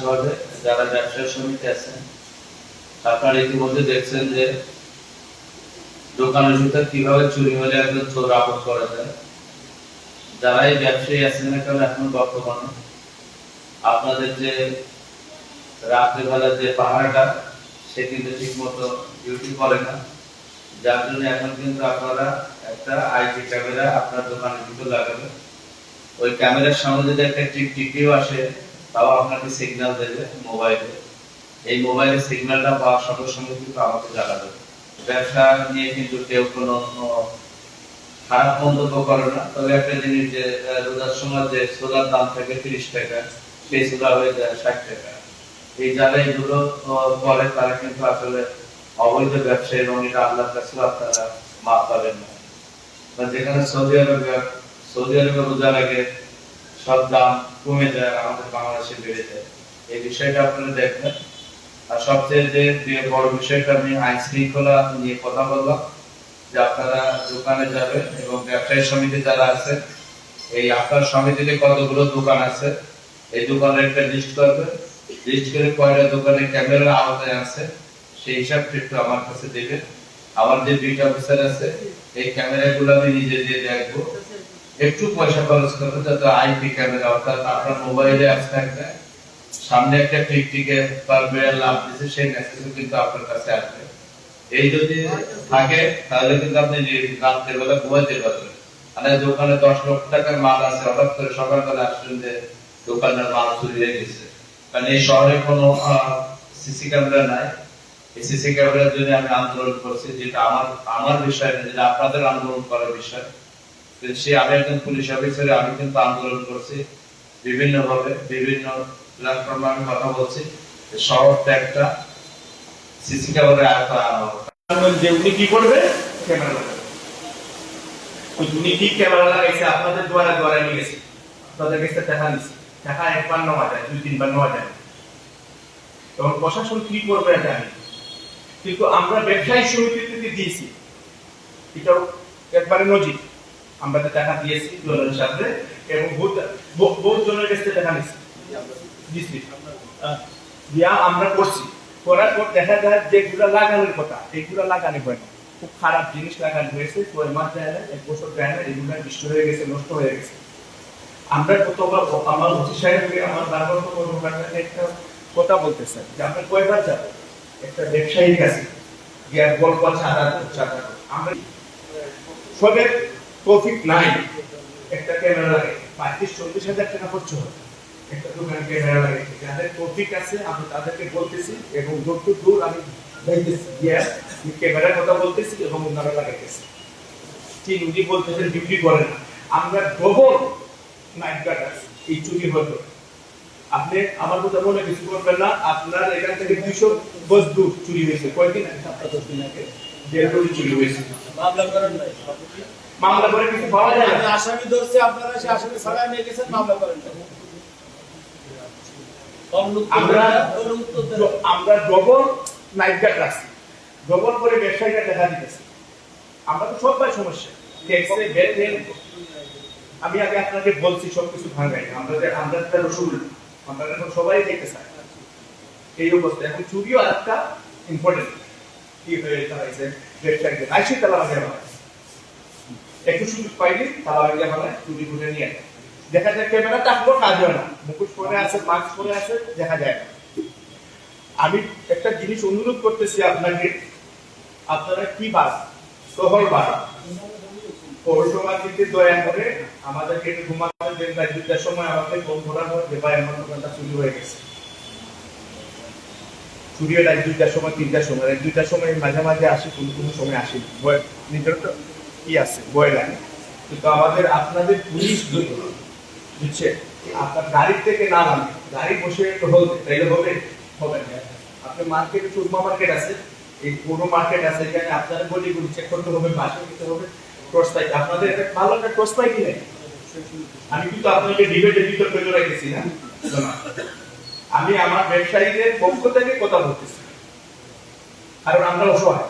আসতে হবে। যারা ব্যবসায়ী সমিতি আছেন আপনারা ইতিমধ্যে দেখছেন যে দোকানের ভিতর কিভাবে চুরি হলে একজন চোর আপদ করা যায়। যারা এই ব্যবসায়ী আছেন না কেন এখন বর্তমানে আপনাদের যে রাত্রিবেলা যে পাহারাটা সে কিন্তু ঠিক মতো ডিউটি করে না, যার জন্য এখন কিন্তু আপনারা একটা আইপি ক্যামেরা আপনার দোকানের ভিতর লাগাবেন। ওই ক্যামেরার সামনে যদি একটা টিকটিকিও আসে তাও আপনাকে সিগন্যাল দেবে মোবাইলে। এই মোবাইলের সিগন্যালটা পাওয়ার সঙ্গে সঙ্গে কিন্তু আমাকে জানাবে। ব্যবসা নিয়ে কিন্তু কেউ কোনো খারাপ মন্তব্য করে না, তবে একটা জিনিস যে রোজার সময় যে সোলার দাম থাকে 30 টাকা, সেই সোলা হয়ে যায় 60 টাকা। এই যারা এগুলো করে তারা কিন্তু আসলে অবৈধ ব্যবসায়ী এবং এটা আল্লাহর কাছে আপনারা মাফ পাবেন না। যেখানে সৌদি আরবে রোজার আগে সব দাম কমে যায়, আমাদের বাংলাদেশে বেড়ে যায়। এই বিষয়টা আপনারা দেখবেন। আর সবচেয়ে যে বড় বিষয়টা আমি আইন শৃঙ্খলা নিয়ে কথা বললাম যে আপনারা দোকানে যাবেন এবং ব্যবসায়ী সমিতি যারা আছে এই আপনার সমিতিতে কতগুলো দোকান আছে এই দোকানের একটা লিস্ট করবেন। লিস্ট করে কয়টা দোকানে ক্যামেরার আওতায় আছে সেই হিসাবটা একটু আমার কাছে দেবেন। আমার যে দুইটা অফিসার আছে এই ক্যামেরাগুলো আমি নিজে দিয়ে দেখবো। একটু পয়সা খরচ করবে, যাতে আইপি ক্যামেরা অর্থাৎ আপনার মোবাইলে অ্যাপস থাকবে, সামনে একটা টিকটিকে তার বেড়ে লাভ দিচ্ছে সেই মেসেজও কিন্তু আপনার কাছে আসবে। এই যদি থাকে তাহলে কিন্তু আপনি রাত্রের বেলা ঘুমাইতে পারবেন। মানে দোকানে 10 লক্ষ টাকার মাল আছে, হঠাৎ করে সকালবেলা আসছেন যে দোকানের মাল চুরি হয়ে গেছে। কারণ এই শহরে কোনো সিসি ক্যামেরা নাই। এই সিসি ক্যামেরার জন্য আমি আন্দোলন করছি, যেটা আমার বিষয় না, যেটা আপনাদের আন্দোলন করার বিষয়। সে আমি একজন পুলিশ অফিসারে আমি কিন্তু আন্দোলন করছি বিভিন্ন ভাবে, বিভিন্ন প্ল্যাটফর্মে আমি কথা বলছি শহরটা একটা সিসি ক্যামেরা আওতায় আনা হোক। যে উনি কি করবে ক্যামেরা লাগাবে, উনি কি ক্যামেরা লাগাইছে আপনাদের দ্বারা নিয়ে গেছে, আপনাদের কাছে টাকা নিচ্ছে, টাকা একবার নেওয়া যায়, 2-3 বার নেওয়া যায়। তখন প্রশাসন কি করবে এটা জানি, কিন্তু আমরা ব্যবসায়ী সমিতিতে দিয়েছি, এটাও একবারে নজির। আমরা টাকা দিয়েছি জনের সাথে এবং বহুত জনের কাছে টাকা নিচ্ছি দিয়া আমরা করছি। করার পর দেখা যায় যেগুলো লাগানোর কথা এগুলো লাগানো হয় না, খুব খারাপ জিনিস লাগানো হয়েছে, 6 মাস যায় না, 1 বছর যায় না, এগুলো নষ্ট হয়ে গেছে, নষ্ট হয়ে গেছে। আমরা কতবার আমার ওসি সাহেবকে আমার বারবার কর্মকর্তাকে একটা কথা বলতে চাই যে আমরা কয়বার যাবো একটা ব্যবসায়ীর কাছে গিয়ে গল্প ছাড়া আমরা সবের প্রফিট নাই। একটা ক্যামেরা লাগে 35-40 হাজার টাকা খরচ হয় একটা দোকানে ক্যামেরা লাগে। যাদের প্রফিট আছে আমি তাদেরকে বলতেছি এবং দূর আমি যাইতেছি গিয়ে ক্যামেরার কথা বলতেছি এবং ওনারা লাগাইতেছি। ঠিক উনি বলতেছেন ডিউটি করেন না, আমরা ডবল নাইট গার্ড আছে এই চুরি হতো। আপনি আমার কথা মনে কিছু করবেন না, আপনার এখান থেকে 200 গজ দূর চুরি হয়েছে। কয়েকদিন আগে 7-10 দিন আগে 1.5 চুরি হয়েছে। মামলা করেন নাই, মামলা করে কিছু পাওয়া যায় না। আসামি ধরছে, আপনারা সেই আসামি ছাড়া নিয়ে গেছেন, মামলা করেন নাই। আমরা ডবল নাইট গার্ড রাখছি, ডবল করে ব্যবসায়ীরা দেখা দিতেছে। আমরা তো সবাই সমস্যা ট্যাক্সে বেতন। আমি আগে আপনাকে বলছি সবকিছু ভাঙাই আমরা রসুল আমরা এখন সবাই দেখতে চাই এই অবস্থা। এখন চুরিও একটা ইম্পর্টেন্ট কি হয়ে দাঁড়াইছে, ব্যবসায়ীদের আইসি তালা ভাঙে একটু সুযোগ পাইনি তালা ভাঙে ভাঙায় চুরি করে নিয়ে দেখা যায় ক্যামেরা থাকলেও কাজ হয় না, মুকুট পরে আছে, মাস্ক পরে আছে, দেখা যায় না। আমি একটা জিনিস অনুরোধ করতেছি আপনাকে, আপনারা কি বাস শহর বাস পৌরসভা থেকে দয়া করে আমাদেরকে একটু ঘুমাতে দেন। 2টার সময় আমাকে ফোন করা হয় যে ভাই আমার দোকানটা চুরি হয়ে গেছে। চুরি হয় 2টার সময়, 3টার সময়, 2টার সময় মাঝে মাঝে আসি, কোনো সময় আসি, নিজের তো কি আছে ভয় লাগে। কিন্তু আমাদের আপনাদের পুলিশ বুঝছে আপনার গাড়ি থেকে না নামে গাড়ি বসে হতে তাইলে হবে না। আপনার মার্কেট সুরমা মার্কেট আছে, এই পুরো মার্কেট আছে, এখানে আপনারা গলি চেক করতে হবে, বাসে দিতে হবে ক্রস পাই। আপনাদের একটা ভালো একটা ক্রস পাই কি নাই? আমি কিন্তু আপনাকে ডিবেটের ভিতর করে রেখেছি না, আমি আমার ব্যবসায়ীদের পক্ষ থেকে কথা বলতেছি, কারণ আমরা অসহায়।